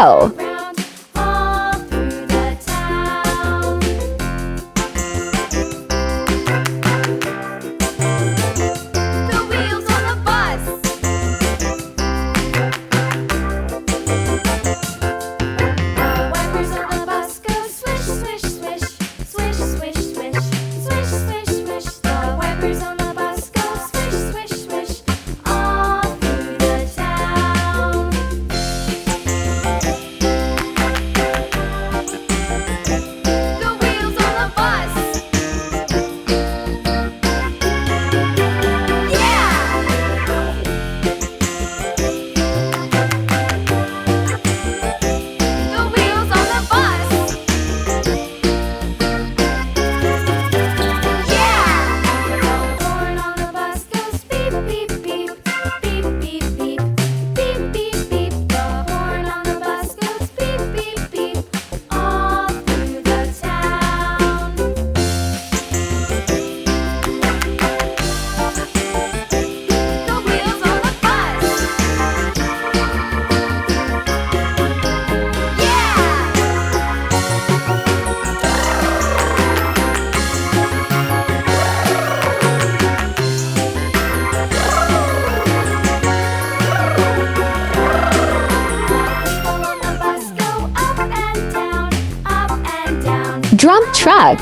go! All through the town. The wheels on the bus. The wipers on the bus go swish, swish, swish, swish, swish, swish, swish, swish, swish. The wipers on the bus go swish, swish, swish, all through the town. The wheels on the bus. Yeah! The wheels on the bus. Yeah! The horn on the bus goes beep, beep, beep, beep, beep, beep, beep, beep, beep. The horn on the bus goes beep, beep, beep, all through the town. The wheels on the bus. Yeah! People on the bus go up and down, up and down. Drum truck.